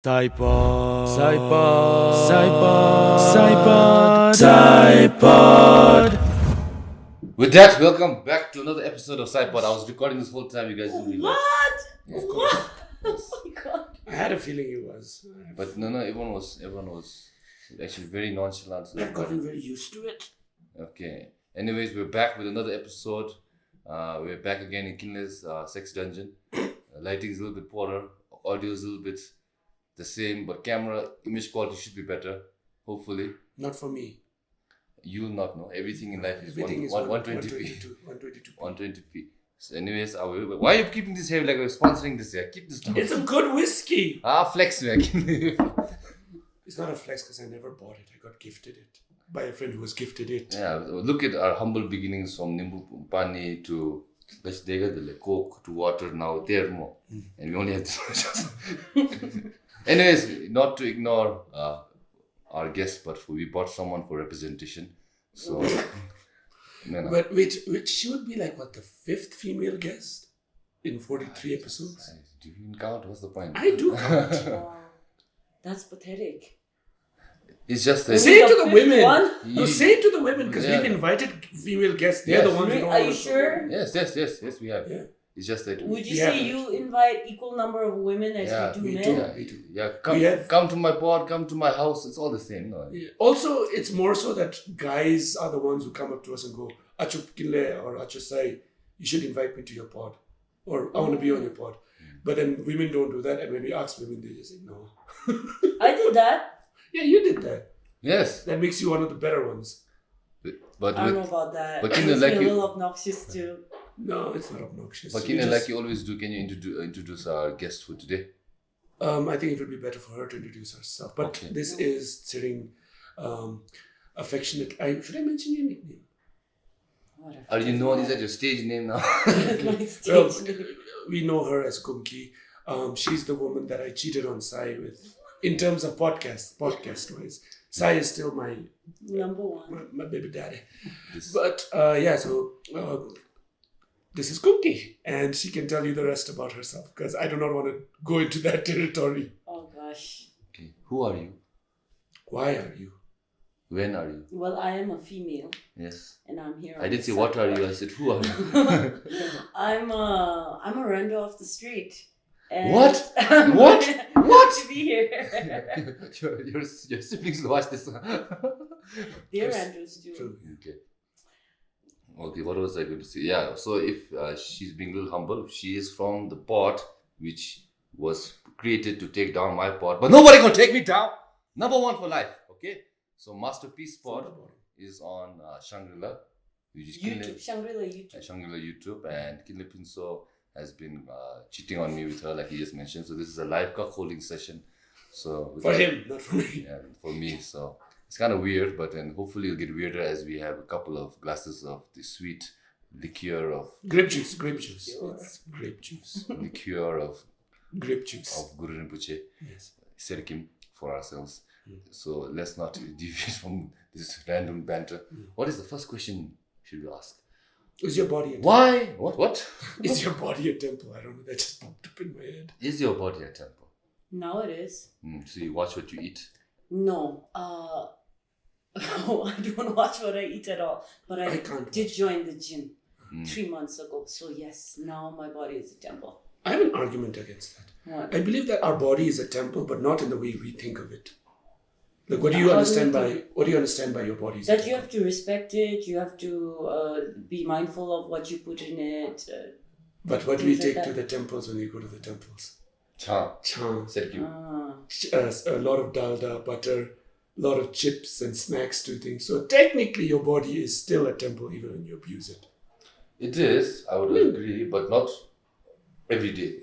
PSY-POD. PSY-POD. With that, welcome back to another episode of PSY-POD. I was recording this whole time, you guys didn't realize. What? Yeah. Of course. Oh my god. I had a feeling he was. But no, everyone was actually very nonchalant. I've gotten very used to it. Okay. Anyways, we're back with another episode. We're back again in Kinley's sex dungeon. Lighting is a little bit poorer. Audio is a little bit the same, but camera image quality should be better. Hopefully. Not for me. You'll not know. Everything in life is 120p. 120p. So anyways, why are you keeping this here like we're sponsoring this here? Keep this down. It's a good whiskey. Flex man. It's not a flex because I never bought it. I got gifted it by a friend who was gifted it. Yeah, look at our humble beginnings from Nimbu Pani to Coke to water, now there more. And we only have this much. Anyways, not to ignore our guest, but we bought someone for representation. So, But which she would be like what, the 5th female guest in 43 episodes? Do you even count? What's the point? I do count. Wow. That's pathetic. It's just that Say it to the women. One? No, say it to the women because we've invited female guests. They're the ones who don't Are want you to sure? Yes, we have. Yeah. It's just that Would you We say haven't. you invite equal number of women as you do we men? do. come to my pod, come to my house. It's all the same, no? Yeah. Also, it's more so that guys are the ones who come up to us and go, Achu Kinley or Achu Sai, you should invite me to your pod. Or I want to be on your pod. But then women don't do that. And when we ask women, they just say no. I did that. Yeah, you did that. Yes, That makes you one of the better ones. but I don't know about that. but It's Kinley, been like a you- little obnoxious too. No, it's not obnoxious. But We Kinley, just- like you always do, can you introduce our guest for today? I think it would be better for her to introduce herself. But Okay. this is Tsering, affectionate. Should I mention your nickname? Whatever. Are you known? Is that your stage name now? My stage Well, name. we know her as Kunkie. She's the woman that I cheated on Sai with. In terms of podcast wise, Sai is still my Number one. baby daddy. This- But so this is Kunkie, and she can tell you the rest about herself because I do not want to go into that territory. Oh gosh. Okay. Who are you? Why are you? When are you? Well, I am a female, Yes. and I'm here. I on didn't say the what are side. you. I said who are you? I'm a rando off the street. And What? I'm What? happy What? to be here. your siblings will watch this. They're randos too. True. Okay, what was I going to say? Yeah, so if she's being a little humble, she is from the pod which was created to take down my pod, but nobody gonna take me down. Number one for life, okay? So Masterpiece Pod is on Shangri-La, which is YouTube, Shangri-La YouTube. Shangri-La YouTube, and Kinley Pinso has been cheating on me with her, like he just mentioned. So this is a live cock holding session. So For him, not for me. yeah, for me. So it's kind of weird, but then hopefully it'll get weirder as we have a couple of glasses of the sweet liqueur of Grape juice. It's grape juice. liqueur of Grape juice. Guru Rinpoche, Yes. Serkim for ourselves. So let's not deviate from this random banter. What is the first question should we ask? Is your body a temple? Why? What? Is your body a temple? I don't know. That just popped up in my head. Is your body a temple? Now it is. So you watch what you eat. No. I don't watch what I eat at all. But I can't did watch. join the gym 3 months ago. So yes, now my body is a temple. I have an argument against that. What? I believe that our body is a temple, but not in the way we think of it. Like, what do you How do understand you by think? what do you understand by your body? is a That you temple? have to respect it. You have to be mindful of what you put in it. But what do we things like take to that. the temples when we go to the temples? Cha. Chan, Serkim. a lot of dalda, butter, a lot of chips and snacks to things. So technically, your body is still a temple even when you abuse it. It is, I would agree, but not every day.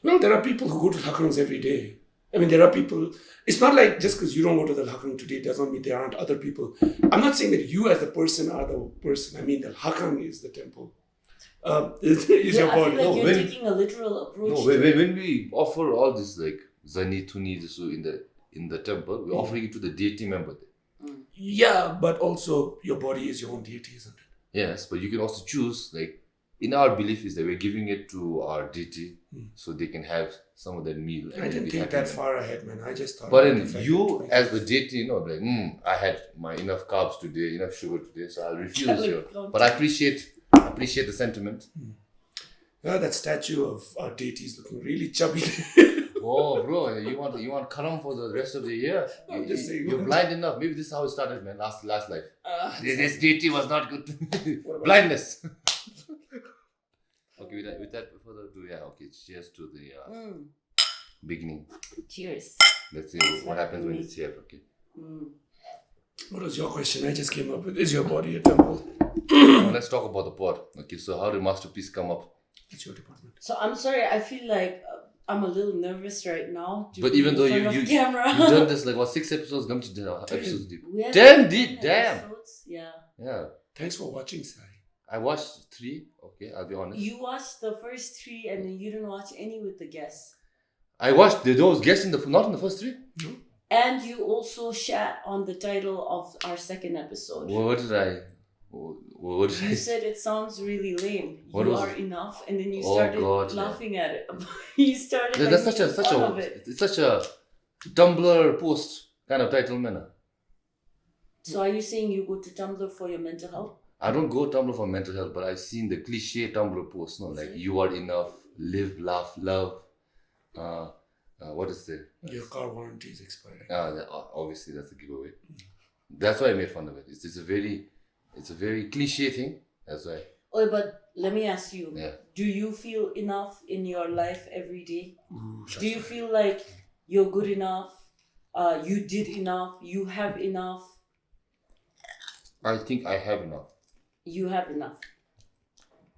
Well, there are people who go to Lakrans every day. I mean, there are people. It's not like just because you don't go to the Lakrang today does not mean there aren't other people. I'm not saying that you as the person are the person. I mean, the Lakrang is the temple. Is your I body. feel like you're when- taking a literal approach. No, to when, it. when we offer all this like Zani Tuni Jisu in the temple, we're offering it to the deity member. Yeah, but also your body is your own deity, isn't it? Yes, but you can also choose like in our belief is that we're giving it to our deity so they can have some of that meal. I didn't think that far ahead, man. I just thought. But then you, as the deity, like, I had my enough carbs today, enough sugar today, so I'll refuse you. But I appreciate the sentiment. Yeah, that statue of our deity is looking really chubby. Oh, bro, you want karam for the rest of the year? I'm just saying. You're blind enough. Maybe this is how it started, man. Last life. This deity was not good. Blindness. Okay, with that further ado, okay, cheers to the beginning. Cheers. Let's see what happens when it's here. Okay. What was your question? I just came up with, is your body a temple? Let's talk about the pod. Okay, so how did Masterpiece come up? It's your department. So I'm sorry, I feel like I'm a little nervous right now. But even though you've done this, like, 6 episodes, episodes deep. 10 deep, damn. Episodes? Yeah. Yeah. Thanks for watching, Sai. I watched 3, okay, I'll be honest. You watched the first 3 and then you didn't watch any with the guests. I watched those guests not in the first 3? No. And you also shat on the title of our second episode. What did I You said it sounds really lame. What you was are it? enough, and then you started laughing at it. You started. That's such a Tumblr post kind of title, man. So are you saying you go to Tumblr for your mental health? I don't go Tumblr for mental health, but I've seen the cliche Tumblr posts, like you are enough, live, laugh, love. What is it? Your car warranty is expiring. Obviously that's a giveaway. That's why I made fun of it. It's a very cliche thing. That's why. Oh, but let me ask you. Yeah. Do you feel enough in your life every day? Ooh, Do you feel like you're good enough? You did enough? You have enough? I think I have enough. You have enough.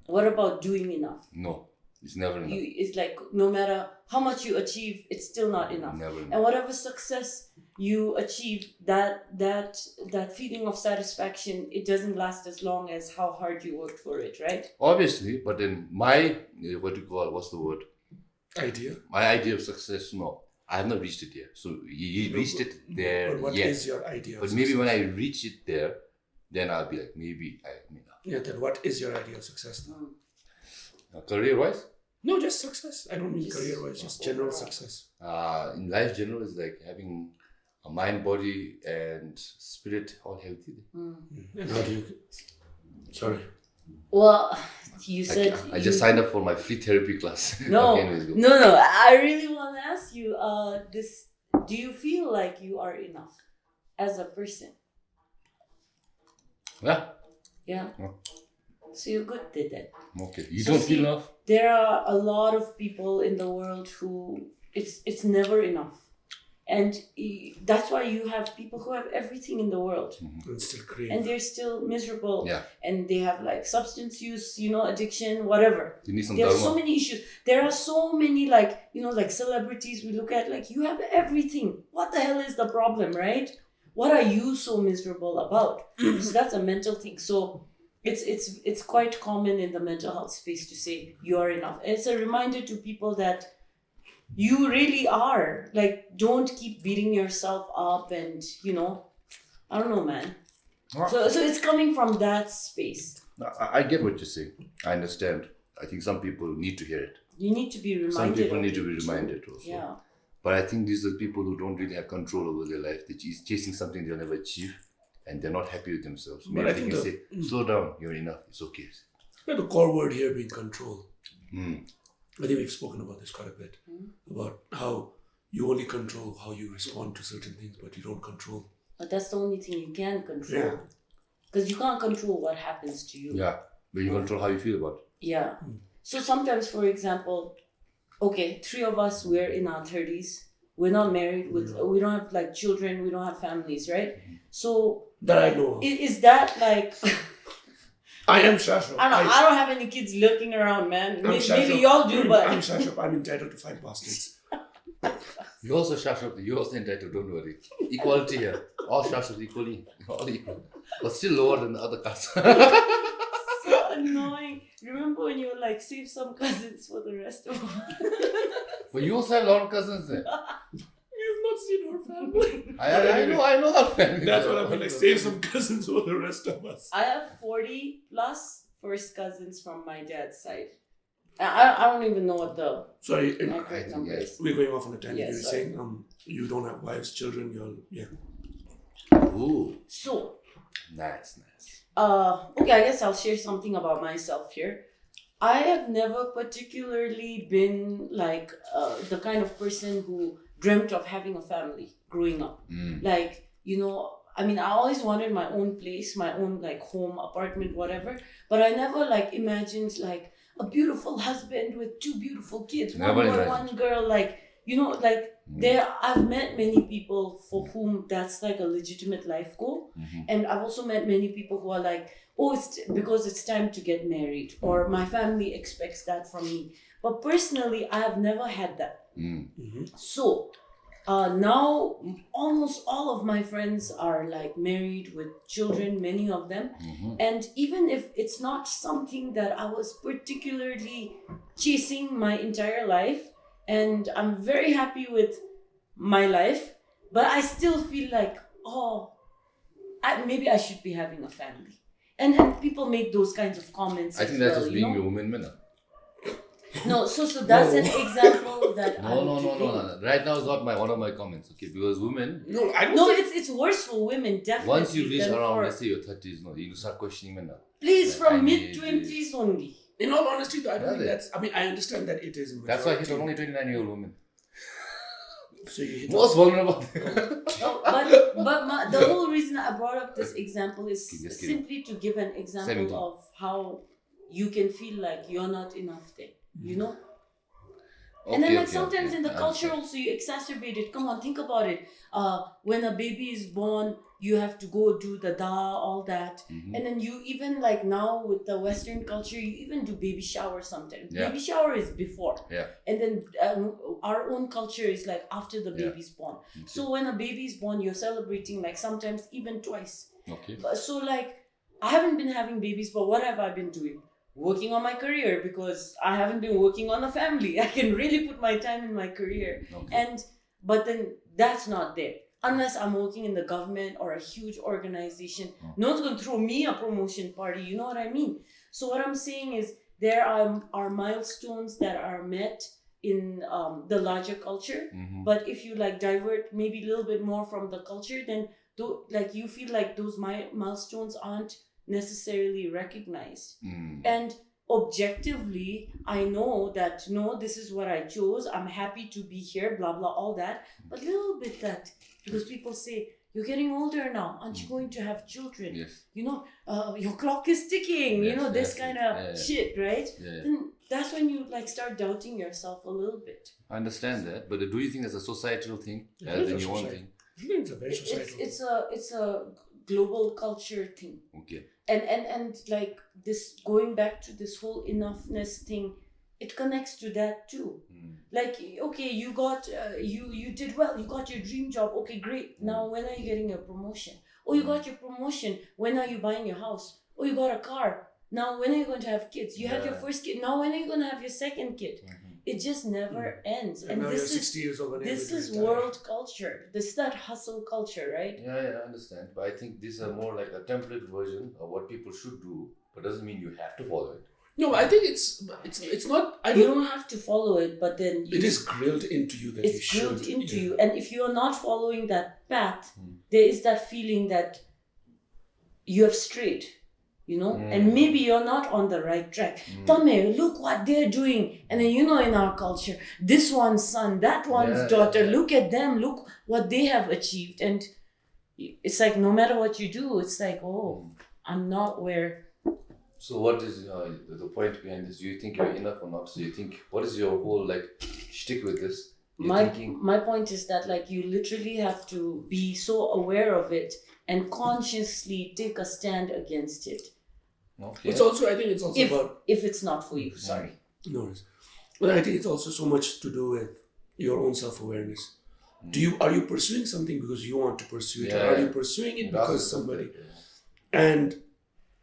What about doing enough? No, it's never enough. It's like no matter how much you achieve, it's still not enough. Never enough. And whatever success you achieve, that feeling of satisfaction, it doesn't last as long as how hard you worked for it, right? Obviously, but then my what's the word? Idea. My idea of success, no, I have not reached it yet. So you reached it there. But what is your idea? But maybe when I reach it there, then I'll be like, maybe Yeah, then what is your idea of success now? Career-wise? No, just success. I don't mean career-wise, just general success. In life, general is like having a mind, body, and spirit all healthy. And how do you... Sorry. Well, you said... I just signed up for my free therapy class. No, Okay, no. I really want to ask you, do you feel like you are enough as a person? Yeah. Yeah. Oh. So you're good with that. Okay. You don't feel enough? There are a lot of people in the world who it's never enough. And that's why you have people who have everything in the world. And still create. And they're still miserable. Yeah. And they have like substance use, addiction, whatever. You need some There are dharma. so many issues. There are so many like celebrities we look at, like you have everything. What the hell is the problem, right? What are you so miserable about? So that's a mental thing. So it's quite common in the mental health space to say you are enough. And it's a reminder to people that you really are. Like, don't keep beating yourself up and, I don't know, man. So it's coming from that space. I get what you're saying. I understand. I think some people need to hear it. You need to be reminded. Some people of need to it be too. reminded also. Yeah. But I think these are people who don't really have control over their life. They're chasing something they'll never achieve, and they're not happy with themselves. But Maybe I they think can say, slow down, you're enough, it's okay. The core word here being control. I think we've spoken about this quite a bit. About how you only control how you respond to certain things, but you don't control. But that's the only thing you can control. Yeah. Because you can't control what happens to you. Yeah, but you control how you feel about it. Yeah. So sometimes, for example, okay, 3 of us, we're in our 30s. We're not married. We don't have like children. We don't have families, right? So That I know of. is that like... I am Shashop. I don't have any kids lurking around, man. I'm Maybe Shashop. y'all do, but... I'm Shashop. I'm entitled to 5 bastards. You also Shashop, you're also entitled, don't worry. Equality here. All Shashops equally. All equal. But still lower than the other castes. So annoying. Remember when you were like, save some cousins for the rest of us? But you also have a lot of cousins there. You've not seen our family. I know our family. That's what I'm like. Save some cousins for the rest of us. I have 40 plus first cousins from my dad's side. I don't even know what the Sorry, accurate number is. we're going off on a tangent. Yeah, You're sorry. saying you don't have wives, children. Ooh, So, nice. okay, I guess I'll share something about myself here. I have never particularly been like the kind of person who dreamt of having a family growing up. Like, you know, I mean, I always wanted my own place, my own like home, apartment, whatever. But I never like imagined like a beautiful husband with 2 beautiful kids, one Never boy, imagined. one girl. Like, you know, like I've met many people for whom that's like a legitimate life goal. And I've also met many people who are like, oh, it's because it's time to get married, or my family expects that from me. But personally, I have never had that. So now almost all of my friends are like married with children, many of them. And even if it's not something that I was particularly chasing my entire life, and I'm very happy with my life, but I still feel like, maybe I should be having a family. And then people make those kinds of comments. I think as that's well, just you being know? a woman, man. No, so that's an example that No. Right now is not one of my comments, okay? Because women, No, I don't. No, think- it's worse for women, definitely. once you reach than around, for- let's say your 30s, no, you start questioning men now. Please, Like, I from need mid-20s only. In all honesty, though, I don't Does think it? that's. I mean, I understand that it is. A That's why I hit majority. on only 29-year-old women. So you hit Most vulnerable. No, but the whole reason I brought up this example is Just kidding. simply to give an example 17. of how you can feel like you're not enough there, you know? And then like sometimes in the culture also you exacerbate it. Come on, think about it. When a baby is born, you have to go do the all that. And then you even like now with the Western culture, you even do baby shower sometimes. Yeah. Baby shower is before. Yeah. And then our own culture is like after the baby's born. So when a baby is born, you're celebrating like sometimes even twice. Okay. So like I haven't been having babies, but what have I been doing? Working on my career, because I haven't been working on a family. I can really put my time in my career. Okay. But then that's not there. Unless I'm working in the government or a huge organization, no one's going to throw me a promotion party. You know what I mean? So what I'm saying is there are milestones that are met in the larger culture. But if you like divert maybe a little bit more from the culture, then like you feel like those milestones aren't necessarily recognized. And objectively, I know that no, this is what I chose. I'm happy to be here, blah blah, all that. But a little bit that, because people say you're getting older now, aren't you going to have children? Yes. You know, your clock is ticking. Yes, you know, this yes, kind yes. of shit, right? Yeah. Then that's when you like start doubting yourself a little bit. I understand that, but do you think that's a societal thing Yeah, rather it's than a your own society. thing? I think it's a very societal. It's a global culture thing. Okay. And like this, going back to this whole enoughness thing, it connects to that too. Like, okay, you got you did well, you got your dream job, okay, great. Now when are you getting your promotion? Oh, you got your promotion, when are you buying your house? Oh, you got a car, now when are you going to have kids? You had your first kid, now when are you going to have your second kid? It just never ends. And now this you're 60 years old. this is world culture. This is that hustle culture, right? Yeah, I understand. But I think these are more like a template version of what people should do, but doesn't mean you have to follow it. No, I think it's not. You don't have to follow it, but then It is grilled into you that you it's should. drilled into you. And if you're not following that path, there is that feeling that you have strayed, you know, and maybe you're not on the right track. Tame, look what they're doing. And then, you know, in our culture, this one's son, that one's daughter, look at them, look what they have achieved. And it's like, no matter what you do, it's like, oh, I'm not where. So what is the point behind this? Do you think you're enough or not? So you think, what is your whole like shtick with this? My point is that like you literally have to be so aware of it and consciously take a stand against it. Okay. It's also, I think it's also about. If it's not for you, sorry. No worries. But I think it's also so much to do with your own self-awareness. Are you pursuing something because you want to pursue it, or are you pursuing it because somebody? And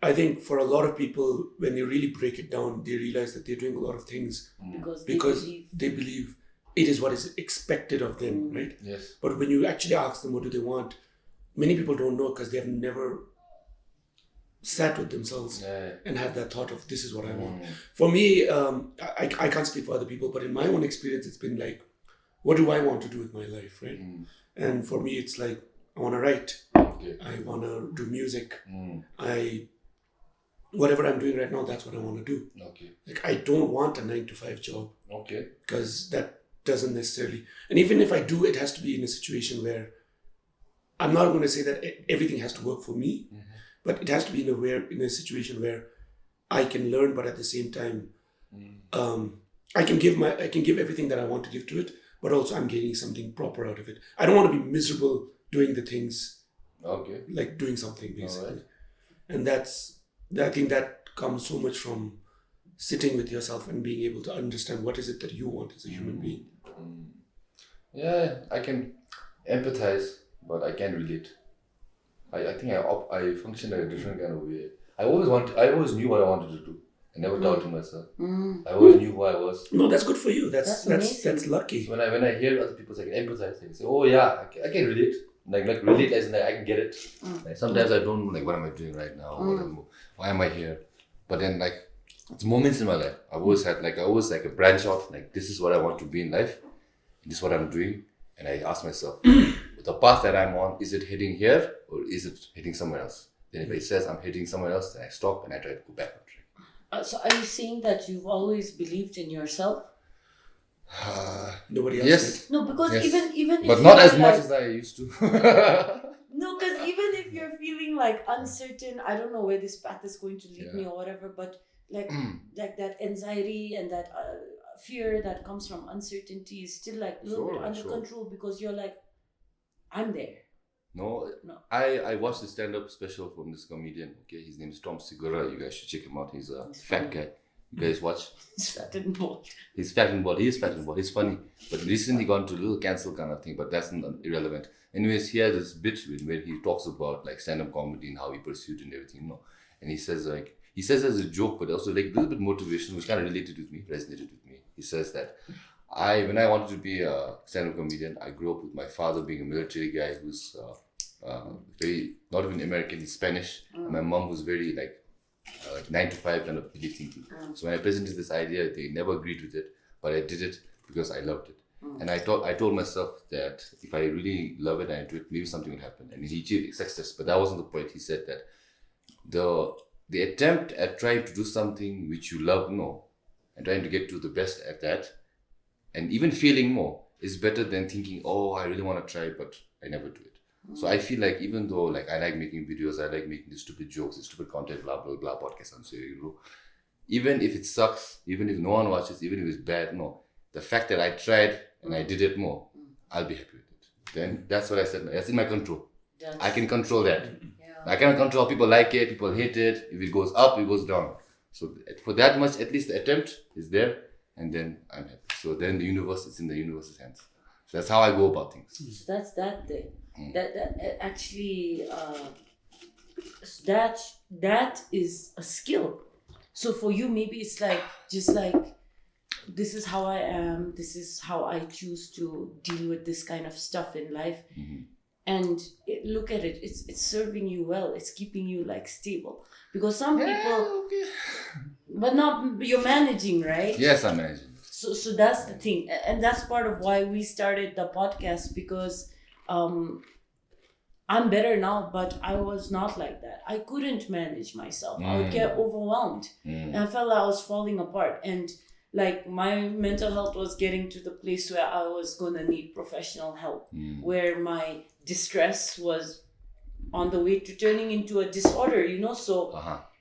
I think for a lot of people, when they really break it down, they realize that they're doing a lot of things because they believe it is what is expected of them, right? Yes. But when you actually ask them what do they want, many people don't know because they have never sat with themselves Yeah. and had that thought of this is what I want. For me, I can't speak for other people, but in my own experience, it's been like, what do I want to do with my life, right? And for me, it's like, I want to write. Okay. I want to do music. Whatever I'm doing right now, that's what I want to do. Okay. Like, I don't want a 9-to-5 job. Okay. Because that doesn't necessarily, and even if I do, it has to be in a situation where I'm not going to say that everything has to work for me, but it has to be in a situation where I can learn, but at the same time, I can give everything that I want to give to it, but also I'm getting something proper out of it. I don't want to be miserable doing the things, like doing something basically. Right. And I think that comes so much from sitting with yourself and being able to understand what is it that you want as a human being. Yeah, I can empathize, but I can't relate. I think I function in a different kind of way. I always knew what I wanted to do. I never doubted myself. I always knew who I was. No, that's good for you. That's lucky. So when I hear other people say I can empathize, I say, oh yeah, I can relate. Like relate as in like, I can get it. Like, sometimes I don't know, like, what am I doing right now? Why am I here? But then like it's moments in my life. I always had a branch off, like this is what I want to be in life. This is what I'm doing. And I ask myself, the path that I'm on, is it heading here or is it heading somewhere else? Then if it says I'm heading somewhere else, then I stop and I try to go back on track. So are you saying that you've always believed in yourself? Nobody else yes. did. No, because even if but not as like, much as I used to. No, because even if you're feeling like uncertain, I don't know where this path is going to lead me or whatever, but like that anxiety and that fear that comes from uncertainty is still like a little bit under control because you're like, I'm there. No. I watched the stand-up special from this comedian. Okay, his name is Tom Segura. You guys should check him out. He's a fat guy. You guys watch? He's fat and bald. He's fat and bald. He is fat and bald. He's funny. But recently gone to a little cancel kind of thing, but that's irrelevant. Anyways, he has this bit where he talks about like stand-up comedy and how he pursued and everything, you know. And he says as a joke, but also like a little bit motivation, which kind of resonated with me. He says that when I wanted to be a stand-up comedian, I grew up with my father being a military guy who's very, not even American, he's Spanish. And my mom was very like 9-to-5 kind of thinking. So when I presented this idea, they never agreed with it, but I did it because I loved it. And I told myself that if I really love it and I do it, maybe something will happen. And he achieved success, but that wasn't the point. He said that the attempt at trying to do something which you love more and trying to get to the best at that, and even failing more, is better than thinking, oh, I really want to try, but I never do it. So I feel like even though like I like making videos, I like making these stupid jokes, this stupid content, blah blah blah, podcast, I'm saying, even if it sucks, even if no one watches, even if it's bad, the fact that I tried and I did it more, I'll be happy with it. Then that's what I said. That's in my control. I can control that. I cannot control people like it, people hate it. If it goes up, it goes down. So for that much, at least the attempt is there, and then I'm happy. So then it's in the universe's hands. So that's how I go about things. So that's that thing. That actually, that is a skill. So for you, maybe it's like just like, this is how I am. This is how I choose to deal with this kind of stuff in life. And look at it. It's serving you well. It's keeping you like stable. Because some people, but not you're managing, right? Yes, I'm managing. So that's the thing, and that's part of why we started the podcast, because I'm better now, but I was not like that. I couldn't manage myself. I would get overwhelmed, and I felt like I was falling apart. And like my mental health was getting to the place where I was gonna need professional help, where my distress was on the way to turning into a disorder,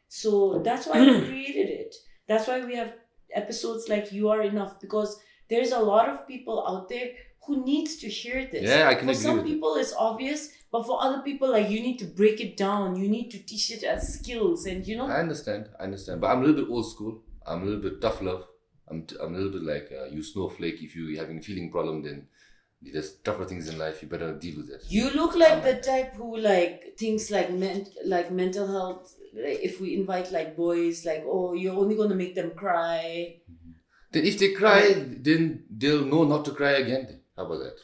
So that's why we created it. That's why we have episodes like You Are Enough, because there's a lot of people out there who needs to hear this. Yeah, I can agree. For some people it's obvious, but for other people, like, you need to break it down. You need to teach it as skills, and I understand. But I'm a little bit old school. I'm a little bit tough love. I'm a little bit like you snowflake. If you're having a feeling problem, then there's tougher things in life. You better deal with it. You look like the type who like things like mental health. Like if we invite like boys, like, oh, you're only gonna make them cry. Then if they cry, then they'll know not to cry again. Then. How about that?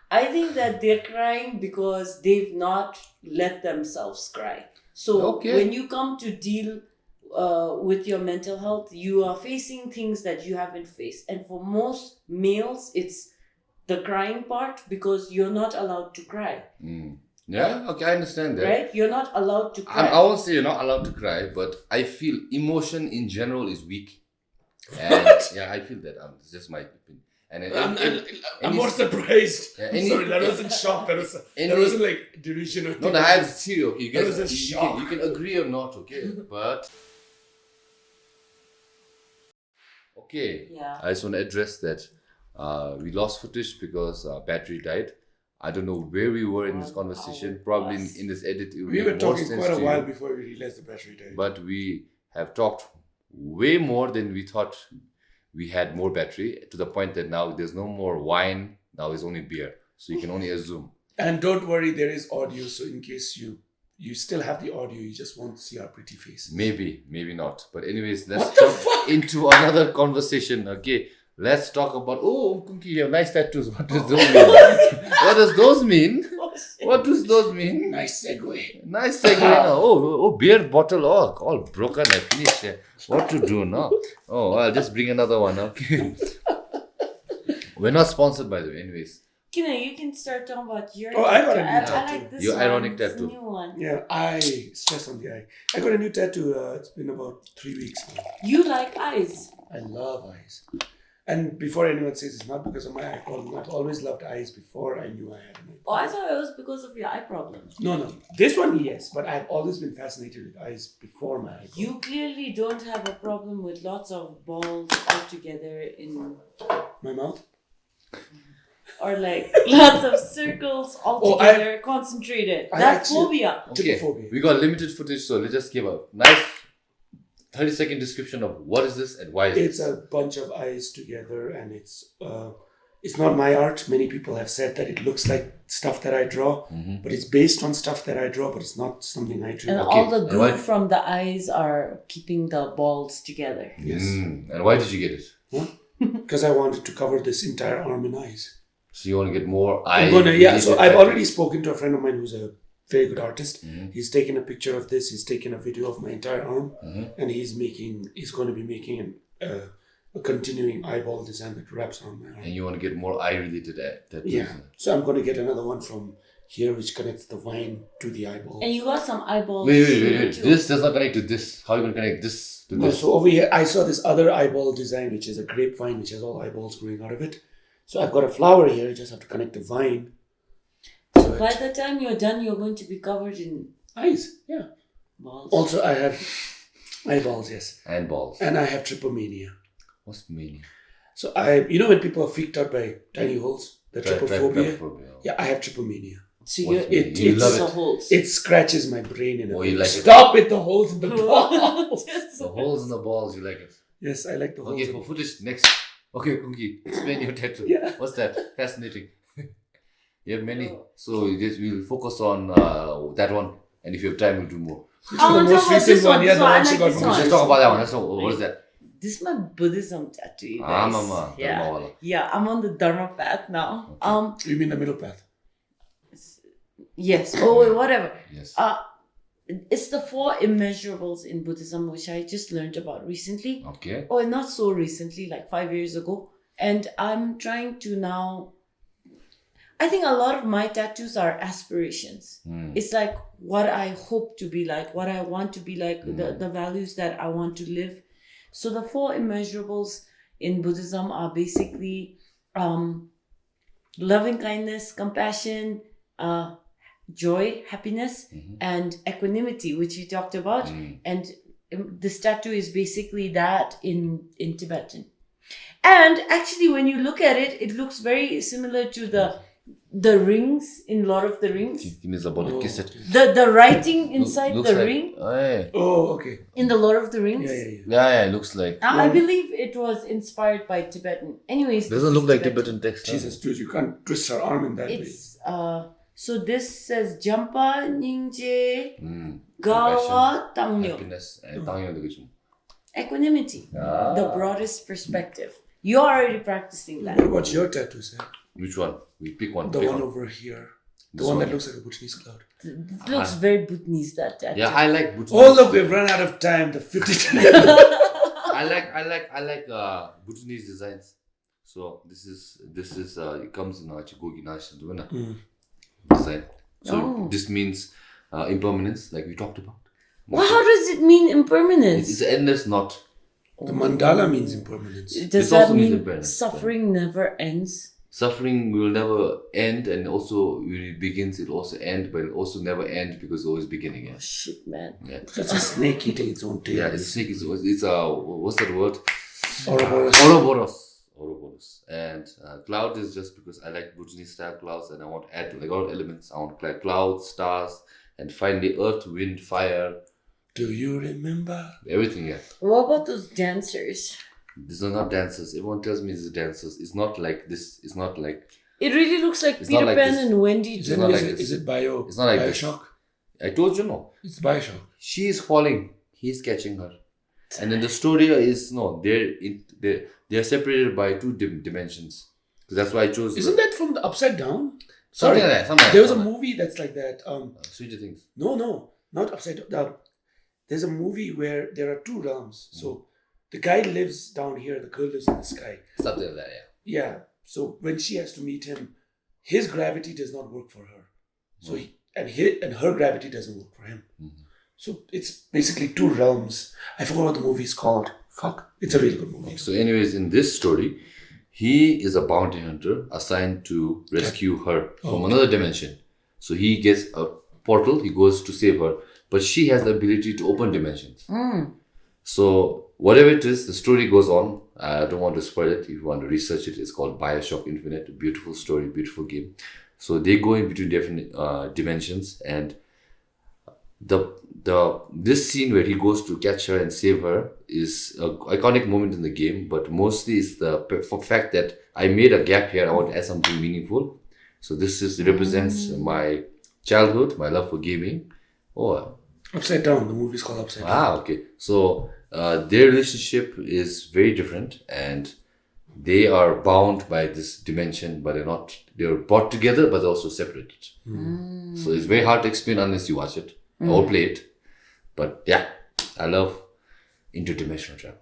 I think that they're crying because they've not let themselves cry. So Okay. when you come to deal with your mental health, you are facing things that you haven't faced. And for most males, it's the crying part, because you're not allowed to cry. Yeah, okay, I understand that. Right? You're not allowed to cry. I won't say you're not allowed to cry, but I feel emotion in general is weak. And yeah, I feel that. It's just my opinion. And I'm more surprised. Yeah, I'm sorry, that wasn't shock. That wasn't like derision or no, I have theory. Okay, you That guys, was a shock. you can agree or not. Okay, but okay. Yeah. I just want to address that. We lost footage because battery died. I don't know where we were in this conversation. Probably in this edit, it will We make were more talking sense quite a to while you. before we realized the battery died. But we have talked way more than we thought. We had more battery, to the point that now there's no more wine. Now it's only beer. So you can only assume. And don't worry, there is audio. So in case you still have the audio, you just won't see our pretty faces. Maybe not. But anyways, let's What the jump fuck? into another conversation. Okay, let's talk about. Oh, Kunkie, you have nice tattoos. What does those mean? What does those mean? Oh, shit. What does those mean? Nice segue. Nice segue now. Oh, beer bottle. Oh, all broken. I finished. What to do now? Oh, I'll just bring another one. Okay. We're not sponsored, by the way. Anyways, Kinley, you can start talking about your Oh, I got a tattoo. new I tattoo. like this Your one. ironic It's a tattoo. new one. Yeah, eye. Stress on the eye. I got a new tattoo. It's been about 3 weeks now. You like eyes. I love eyes. And before anyone says it's not because of my eye problem, I've always loved eyes before I knew I had an eye Oh, I problem. thought it was because of your eye problem. No. This one, yes. But I've always been fascinated with eyes before my eye problem. You clearly don't have a problem with lots of balls all together in, My mouth? or like lots of circles all Oh, together, concentrated. I That actually- phobia. okay, Trypophobia. we got limited footage, so let's just give a nice 30-second description of what is this and why is It's this. a bunch of eyes together, and it's not my art. Many people have said that it looks like stuff that I draw, but it's based on stuff that I draw, but it's not something I drew. And Okay, all the and glue why- from the eyes are keeping the balls together. Yes. And why did you get it? Because I wanted to cover this entire arm in eyes. So you want to get more eye. So related I've already tattoos. spoken to a friend of mine who's a very good artist. He's taken a picture of this. He's taken a video of my entire arm, and he's going to be making a continuing eyeball design that wraps around my arm. And you want to get more eye related tattoos. Yeah. So I'm going to get another one from here, which connects the vine to the eyeball. And you got some eyeballs. Wait. too. This does not connect to this. How are you going to connect this to No, this? so over here, I saw this other eyeball design, which is a grapevine, which has all eyeballs growing out of it. So I've got a flower here. I just have to connect the vine. So By the time you're done, you're going to be covered in eyes, yeah. balls. Also, I have eyeballs, yes. And balls. And I have trypomania. What's the meaning? So when people are freaked out by tiny holes, the trypophobia. Trypophobia. Yeah, I have trypomania. So What's you're, it? You love the it. holes. It scratches my brain in a Oh, way. you like it. Stop it, the holes in the balls. The holes in the balls, you like it. Yes, I like the holes. Okay, in for the footage, next. Okay, Kunkie, explain your tattoo. Yeah. What's that? Fascinating. You have many. So we'll focus on that one. And if you have time, we'll do more. I want the to most talk about recent this one, one. yeah, This the one. I one she like got this from one. Let's talk about that one. Let's talk. What is that? This is my Buddhism tattoo, you guys. Mama. Yeah. Dharmawala. Yeah, I'm on the Dharma path now. You mean the middle path? Yes. Oh, wait, whatever. Yes. It's the 4 immeasurables in Buddhism, which I just learned about recently. Okay. Or not so recently, like 5 years ago. And I'm trying to now. I think a lot of my tattoos are aspirations. It's like what I hope to be like, what I want to be like, the values that I want to live. So the 4 immeasurables in Buddhism are basically loving kindness, compassion, joy, happiness, and equanimity, which we talked about. And this tattoo is basically that in Tibetan. And actually, when you look at it, it looks very similar to the rings in Lord of the Rings. Give me the bottle. Kiss it. The writing inside Looks the like, ring Oh, okay. in the Lord of the Rings. Yeah. Yeah, it looks like. I believe it was inspired by Tibetan. Anyways, Doesn't this look is like Tibetan text. huh? Jesus, dude, you can't twist her arm in that way. It's so this says Jampa Ningje Compassion, Gawa Tangyo. happiness, and tangyo 되게 좀. Equanimity. Ah. The broadest perspective. You're already practicing that. What about your tattoo, sir? Which one? We pick one. The pick one over here. The one that looks like a Bhutanese cloud. It looks very Bhutanese, that. Yeah, I like Bhutanese. Oh look, we've run out of time. The 50. I like Bhutanese designs. So this is it comes in Chigogi National design. So this means impermanence, like we talked about. Well, how does it mean impermanence? It's an endless knot. The mandala means impermanence. Does This that also means mean impermanence. suffering never ends? Suffering will never end, and also when it begins, it also end, but it also never end because it's always beginning. Oh shit, man. Yeah. It's a snake eating its own tail. Yeah, it's snake. It's what's that word? Ouroboros. Ouroboros. And cloud is just because I like Bhutanese style clouds, and I want to add like all elements. I want clouds, stars, and finally earth, wind, fire. Do you remember? Everything. Yeah. What about those dancers? These are not dancers. Everyone tells me these are dancers. It's not like this. It's not like. It really looks like It's Peter not like Pan this. and Wendy. Is too. it, not is like it, this. is it bio? It's not like this. Bioshock? I told you no. It's Bioshock. She is falling. He's catching her. And then the story is no. They're separated by two dimensions. So that's why I chose. Isn't that from the Upside Down? something like that? Something like There was a that. movie that's like that. Stranger Things. No, not Upside Down. There's a movie where there are two realms. So the guy lives down here, the girl lives in the sky. Something like that. Yeah. Yeah. So when she has to meet him, his gravity does not work for her. So and her gravity doesn't work for him. Mm-hmm. So it's basically two realms. I forgot what the movie is called. Fuck. It's a really good movie. So, anyways, in this story, he is a bounty hunter assigned to rescue her from another dimension. So he gets a portal. He goes to save her, but she has the ability to open dimensions. So whatever it is, the story goes on. I don't want to spoil it. If you want to research it, it's called Bioshock Infinite. A beautiful story, beautiful game. So they go in between different dimensions, and this scene where he goes to catch her and save her is an iconic moment in the game. But mostly it's the fact that I made a gap here. I want to add something meaningful. So this represents my childhood, my love for gaming. Upside Down. The movie is called Upside Down. Okay. So their relationship is very different, and they are bound by this dimension, but they're brought together, but also separated. So it's very hard to explain unless you watch it or play it. But yeah, I love interdimensional travel.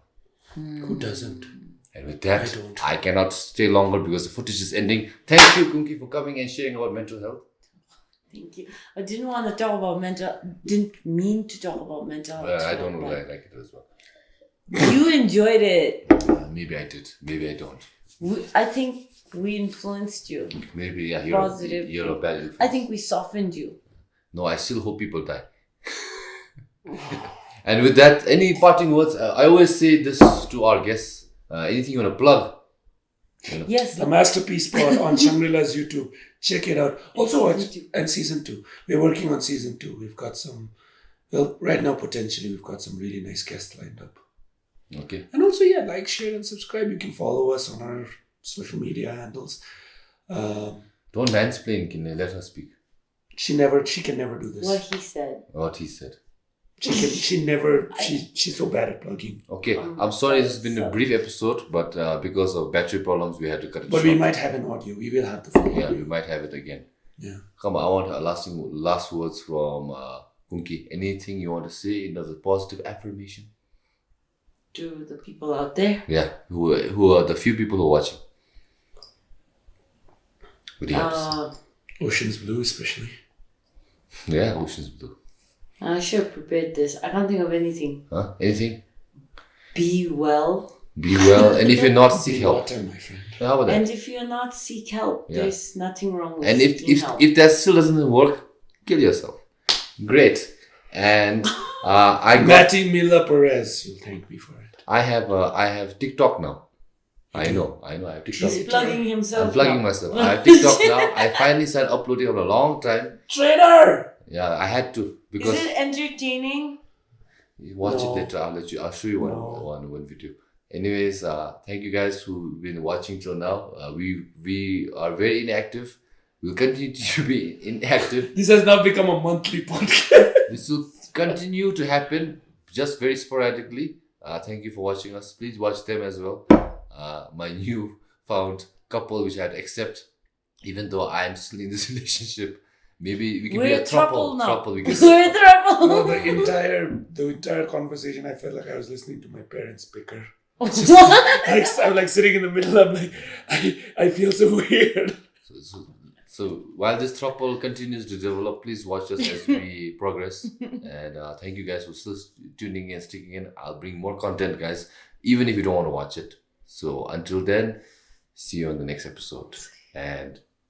Who doesn't? And with that, I don't. I cannot stay longer because the footage is ending. Thank you, Kunkie, for coming and sharing about mental health. Thank you. I didn't want to talk about didn't mean to talk about mental health. I don't know why I like it as well. You enjoyed it. Maybe I did. Maybe I don't. I think we influenced you. Maybe, yeah, Positive. you're a bad influence. I think we softened you. No, I still hope people die. And with that, any parting words? I always say this to our guests. Anything you want to plug? Yes. The Masterpiece Pod on Shangri-La's YouTube. Check it out. Also watch and season 2. We're working on season 2. We've got some. Well, right now potentially we've got some really nice guests lined up. Okay. And also, like, share, and subscribe. You can follow us on our social media handles. Don't mansplain, Kinley. Let her speak. She can never do this. What he said. What he said. She's so bad at plugging. Okay, I'm sorry this has been a brief episode, but because of battery problems, we had to cut it But short. we might have an audio. We will have the full Yeah, audio. we might have it again. Yeah. Come on, I want last words from Kunkie. Anything you want to say in terms of positive affirmation? To the people out there. Yeah, who are the few people who are watching? What do you have to say? Ocean's Blue, especially. Yeah, Ocean's Blue. I should have prepared this. I can't think of anything. Huh? Anything? Be well. Be well, and if you're not, seek Be help. water, my friend. How about that? And if you're not, seek help. Yeah. There's nothing wrong with And seeking if help. that still doesn't work, kill yourself. Great. And I got. Matty Miller Perez. You'll thank me for it. I have TikTok now. I know. I have TikTok. He's plugging himself. I'm plugging now. myself. I have TikTok now. I finally started uploading for a long time. Traitor! Yeah, I had to because Is it entertaining? you watch No. it later. I'll show you No. one video. Anyways, thank you guys who've been watching till now. We are very inactive. We'll continue to be inactive. This has now become a monthly podcast. This will continue to happen just very sporadically. Thank you for watching us. Please watch them as well. My new found couple, which I had to accept, even though I am still in this relationship. Maybe we can We're be a throuple now. throuple. We can We're throuple. No, the entire conversation, I felt like I was listening to my parents bicker. What? I'm like sitting in the middle. I'm like, I feel so weird. So while this throuple continues to develop, please watch us as we progress. And thank you guys for still tuning in, sticking in. I'll bring more content, guys, even if you don't want to watch it. So until then, see you on the next episode. And